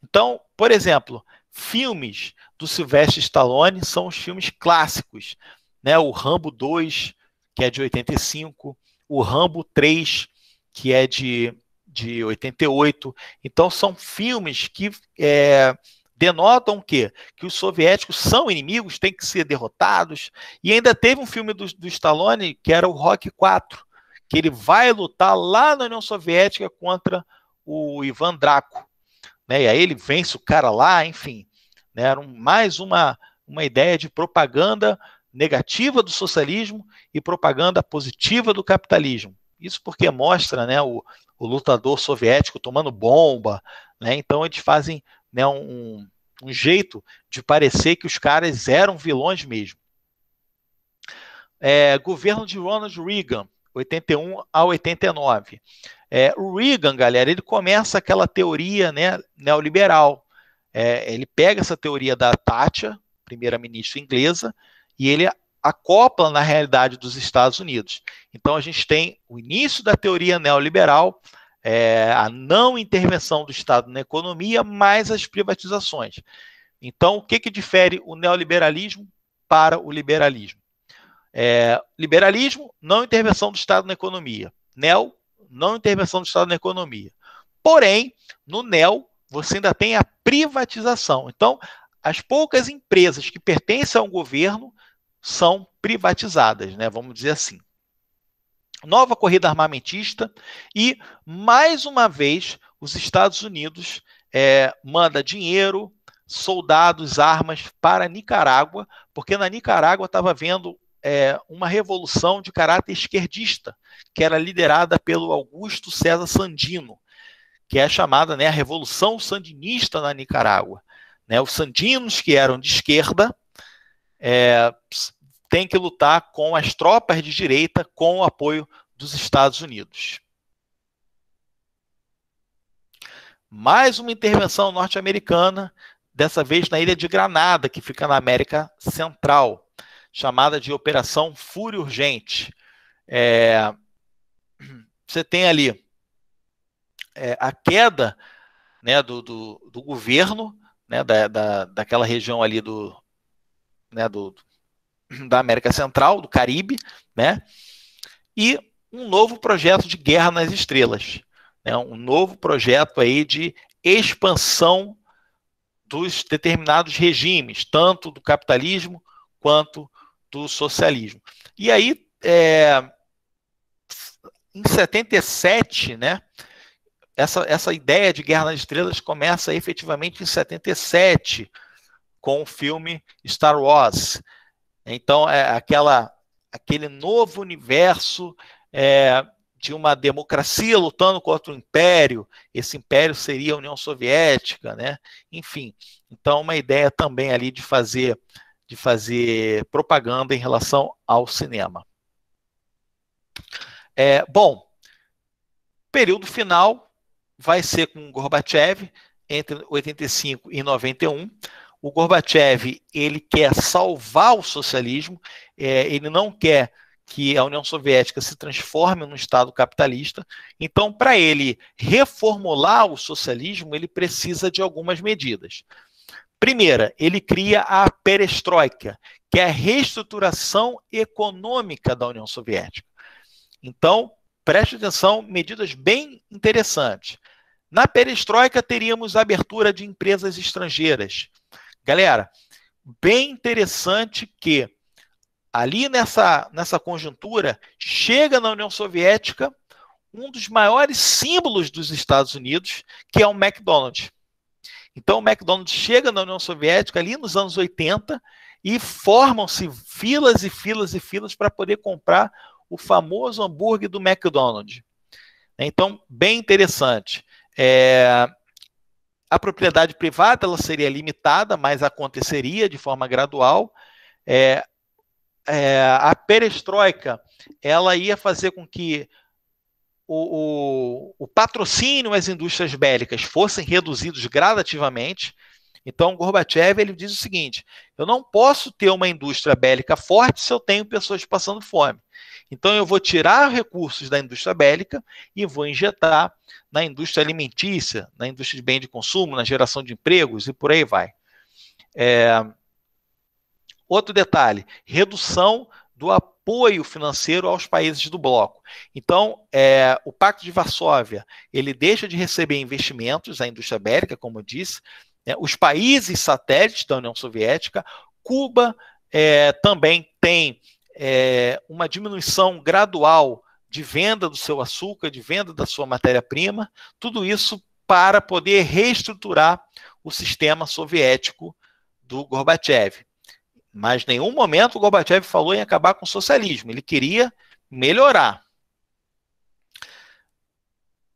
Então, por exemplo, filmes do Sylvester Stallone são os filmes clássicos, né? O Rambo 2, que é de 85, o Rambo 3, que é de 88. Então, são filmes que denotam o quê? Que os soviéticos são inimigos, têm que ser derrotados. E ainda teve um filme do Stallone, que era o Rocky 4, que ele vai lutar lá na União Soviética contra o Ivan Drago. Né? E aí ele vence o cara lá, enfim. Né? Era mais uma ideia de propaganda negativa do socialismo e propaganda positiva do capitalismo. Isso porque mostra, né, o lutador soviético tomando bomba, né? Então eles fazem, né, um jeito de parecer que os caras eram vilões mesmo. Governo de Ronald Reagan, 81 a 89. O Reagan, galera, ele começa aquela teoria, né, neoliberal. Ele pega essa teoria da Thatcher, primeira-ministra inglesa, e ele acopla na realidade dos Estados Unidos. Então, a gente tem o início da teoria neoliberal, a não intervenção do Estado na economia, mais as privatizações. Então, o que difere o neoliberalismo para o liberalismo? Liberalismo, não intervenção do Estado na economia. Neo, não intervenção do Estado na economia. Porém, no neo, você ainda tem a privatização. Então, as poucas empresas que pertencem a um governo são privatizadas, né? Vamos dizer assim. Nova corrida armamentista e, mais uma vez, os Estados Unidos manda dinheiro, soldados, armas para Nicarágua, porque na Nicarágua estava havendo uma revolução de caráter esquerdista, que era liderada pelo Augusto César Sandino, que é chamada, né, a Revolução Sandinista na Nicarágua. Né, os sandinos, que eram de esquerda, têm que lutar com as tropas de direita com o apoio dos Estados Unidos. Mais uma intervenção norte-americana, dessa vez na ilha de Granada, que fica na América Central, chamada de Operação Fúria Urgente. Você tem ali a queda, né, do governo, né, daquela região ali da América Central, do Caribe, né, e um novo projeto de guerra nas estrelas, né, um novo projeto aí de expansão dos determinados regimes, tanto do capitalismo quanto do socialismo. E aí, em 77, né, essa ideia de Guerra nas Estrelas começa efetivamente em 77, com o filme Star Wars. Então, aquele novo universo de uma democracia lutando contra o império. Esse império seria a União Soviética, né? Enfim, então uma ideia também ali de fazer propaganda em relação ao cinema. Bom, período final vai ser com Gorbachev, entre 85 e 91. O Gorbachev, ele quer salvar o socialismo, ele não quer que a União Soviética se transforme num Estado capitalista. Então, para ele reformular o socialismo, ele precisa de algumas medidas. Primeira, ele cria a perestroika, que é a reestruturação econômica da União Soviética. Então, preste atenção, medidas bem interessantes. Na perestroika, teríamos a abertura de empresas estrangeiras. Galera, bem interessante que ali nessa conjuntura, chega na União Soviética um dos maiores símbolos dos Estados Unidos, que é o McDonald's. Então, o McDonald's chega na União Soviética ali nos anos 80 e formam-se filas e filas e filas para poder comprar o famoso hambúrguer do McDonald's. Então, bem interessante. A propriedade privada ela seria limitada, mas aconteceria de forma gradual. A perestroika ela ia fazer com que o patrocínio às indústrias bélicas fossem reduzidos gradativamente. Então, Gorbachev ele diz o seguinte: eu não posso ter uma indústria bélica forte se eu tenho pessoas passando fome. Então, eu vou tirar recursos da indústria bélica e vou injetar na indústria alimentícia, na indústria de bem de consumo, na geração de empregos e por aí vai. Outro detalhe, redução do apoio financeiro aos países do bloco. Então, o Pacto de Varsóvia, ele deixa de receber investimentos à indústria bélica, como eu disse, os países satélites da União Soviética, Cuba também tem uma diminuição gradual de venda do seu açúcar, de venda da sua matéria-prima, tudo isso para poder reestruturar o sistema soviético do Gorbachev. Mas em nenhum momento o Gorbachev falou em acabar com o socialismo, ele queria melhorar.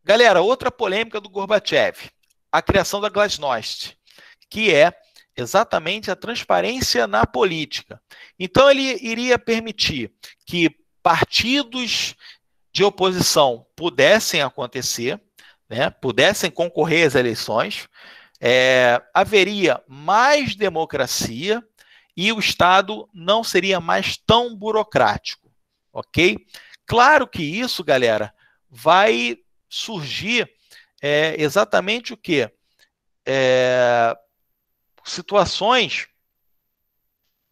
Galera, outra polêmica do Gorbachev, a criação da Glasnost, que é exatamente a transparência na política. Então ele iria permitir que partidos de oposição pudessem acontecer, pudessem concorrer às eleições, haveria mais democracia e o Estado não seria mais tão burocrático, ok? Claro que isso, galera, vai surgir exatamente o quê? Situações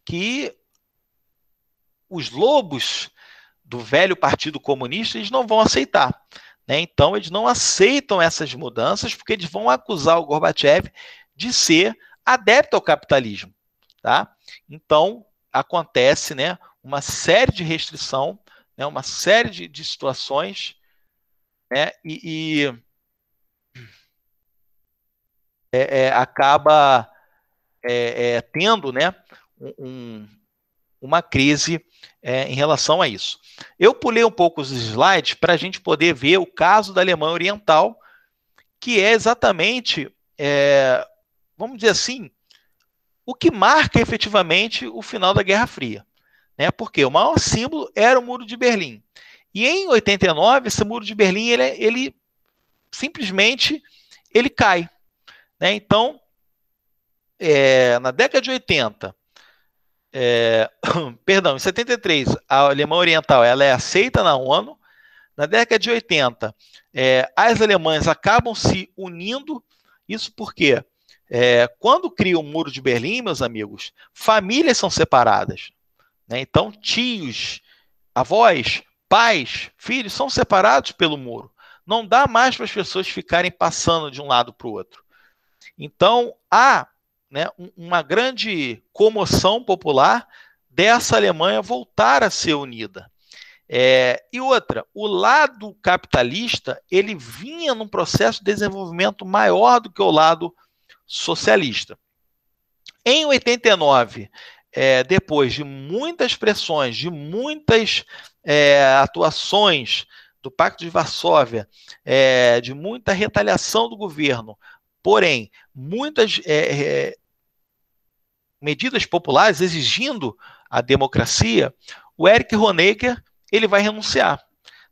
que os lobos do velho Partido Comunista eles não vão aceitar. Então, eles não aceitam essas mudanças porque eles vão acusar o Gorbachev de ser adepto ao capitalismo. Tá? Então, acontece uma série de restrição, uma série de situações, acaba tendo uma crise em relação a isso. Eu pulei um pouco os slides para a gente poder ver o caso da Alemanha Oriental, que é exatamente, vamos dizer assim, o que marca efetivamente o final da Guerra Fria. Porque o maior símbolo era o Muro de Berlim. E em 89, esse Muro de Berlim, ele simplesmente ele cai. Então, na década de 80, perdão, em 73, a Alemanha Oriental ela é aceita na ONU. Na década de 80, as alemãs acabam se unindo. Isso porque quando cria o Muro de Berlim, meus amigos, famílias são separadas. Então, tios, avós, pais, filhos são separados pelo muro. Não dá mais para as pessoas ficarem passando de um lado para o outro. Então, há uma grande comoção popular dessa Alemanha voltar a ser unida. E outra, o lado capitalista ele vinha num processo de desenvolvimento maior do que o lado socialista. Em 89, depois de muitas pressões, de muitas atuações do Pacto de Varsóvia, de muita retaliação do governo, porém, muitas medidas populares exigindo a democracia, o Erich Honecker ele vai renunciar.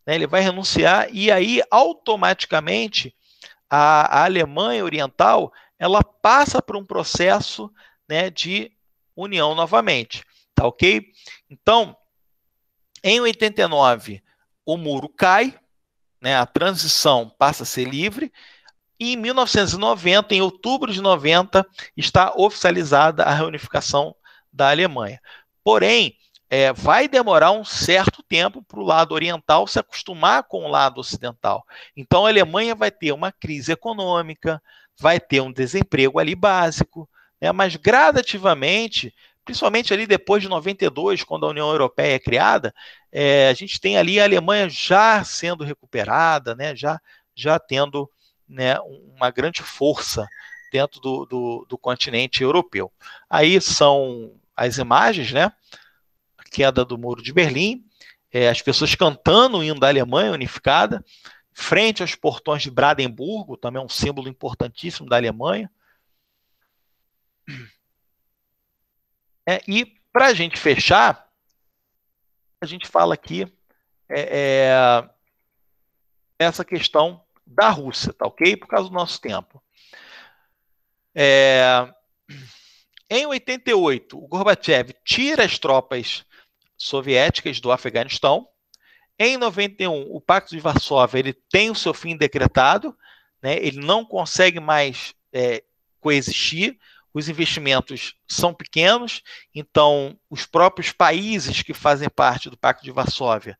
Ele vai renunciar e aí, automaticamente, a Alemanha Oriental ela passa por um processo de união novamente. Tá ok? Então, Em 89, o muro cai, né, a transição passa a ser livre, e em 1990, em outubro de 90, está oficializada a reunificação da Alemanha. Porém, vai demorar um certo tempo para o lado oriental se acostumar com o lado ocidental. Então, a Alemanha vai ter uma crise econômica, vai ter um desemprego ali básico, né, mas gradativamente, principalmente ali depois de 92, quando a União Europeia é criada, a gente tem ali a Alemanha já sendo recuperada, né, já tendo, né, uma grande força dentro do continente europeu. Aí são as imagens, né? A queda do Muro de Berlim, as pessoas cantando o hino da Alemanha unificada, frente aos portões de Brandemburgo, também um símbolo importantíssimo da Alemanha. E para a gente fechar, a gente fala aqui essa questão da Rússia, tá ok? Por causa do nosso tempo. Em 88, o Gorbachev tira as tropas soviéticas do Afeganistão. Em 91, o Pacto de Varsóvia ele tem o seu fim decretado, né? Ele não consegue mais coexistir, os investimentos são pequenos, então os próprios países que fazem parte do Pacto de Varsóvia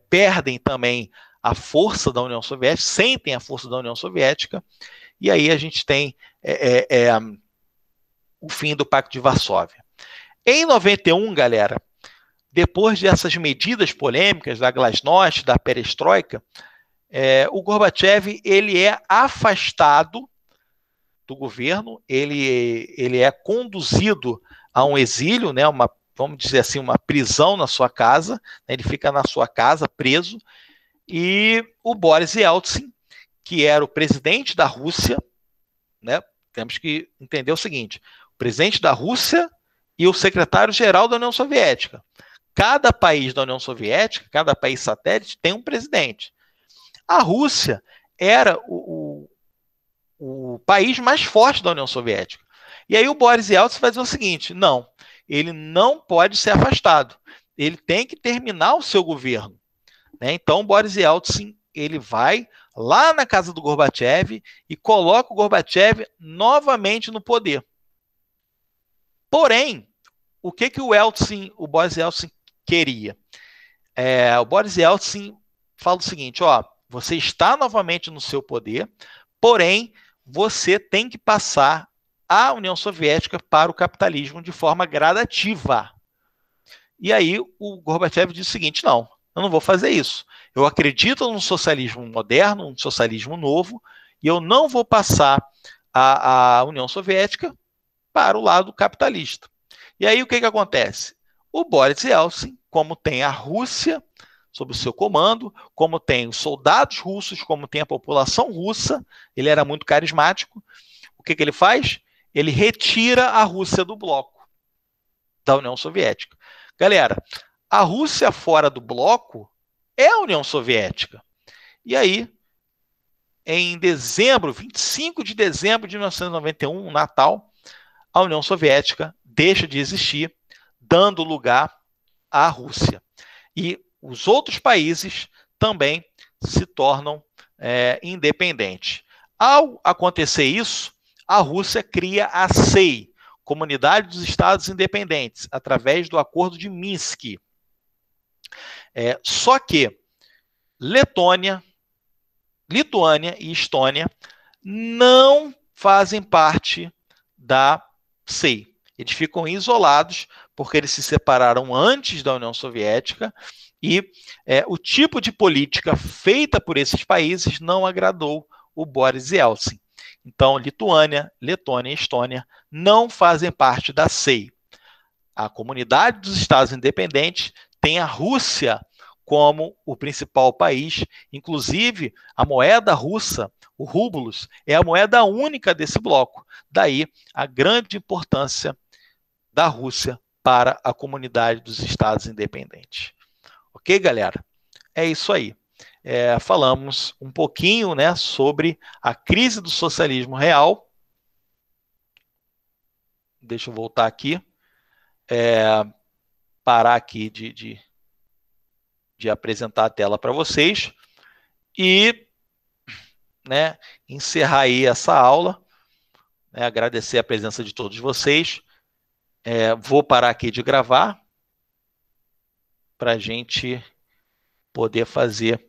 perdem também a força da União Soviética, sentem a força da União Soviética, e aí a gente tem o fim do Pacto de Varsóvia. Em 91, galera, depois dessas medidas polêmicas da glasnost, da perestroika, o Gorbachev ele é afastado do governo, ele é conduzido a um exílio, né, vamos dizer assim, uma prisão na sua casa, né, ele fica na sua casa preso, e o Boris Yeltsin, que era o presidente da Rússia, né, temos que entender o seguinte, o presidente da Rússia e o secretário-geral da União Soviética. Cada país da União Soviética, cada país satélite, tem um presidente. A Rússia era o país mais forte da União Soviética. E aí o Boris Yeltsin vai dizer o seguinte, não, ele não pode ser afastado, ele tem que terminar o seu governo. Né? Então o Boris Yeltsin ele vai lá na casa do Gorbachev e coloca o Gorbachev novamente no poder. Porém, o que o Boris Yeltsin queria? O Boris Yeltsin fala o seguinte, você está novamente no seu poder, porém, você tem que passar a União Soviética para o capitalismo de forma gradativa. E aí o Gorbachev diz o seguinte, não, eu não vou fazer isso. Eu acredito num socialismo moderno, um socialismo novo, e eu não vou passar a União Soviética para o lado capitalista. E aí o que acontece? O Boris Yeltsin, como tem a Rússia sob o seu comando, como tem os soldados russos, como tem a população russa, ele era muito carismático. O que ele faz? Ele retira a Rússia do bloco da União Soviética. Galera, a Rússia fora do bloco é a União Soviética. E aí, em dezembro, 25 de dezembro de 1991, Natal, a União Soviética deixa de existir, dando lugar à Rússia. E os outros países também se tornam independentes. Ao acontecer isso, a Rússia cria a CEI, Comunidade dos Estados Independentes, através do Acordo de Minsk. Só que Lituânia e Estônia não fazem parte da CEI. Eles ficam isolados porque eles se separaram antes da União Soviética e o tipo de política feita por esses países não agradou o Boris Yeltsin. Então, Lituânia, Letônia e Estônia não fazem parte da CEI. A Comunidade dos Estados Independentes tem a Rússia como o principal país, inclusive a moeda russa, o rublos, é a moeda única desse bloco. Daí a grande importância da Rússia para a Comunidade dos Estados Independentes. Ok, galera? É isso aí. Falamos um pouquinho, né, sobre a crise do socialismo real. Deixa eu voltar aqui. Parar aqui de de apresentar a tela para vocês e, né, encerrar aí essa aula, né, agradecer a presença de todos vocês. Vou parar aqui de gravar para a gente poder fazer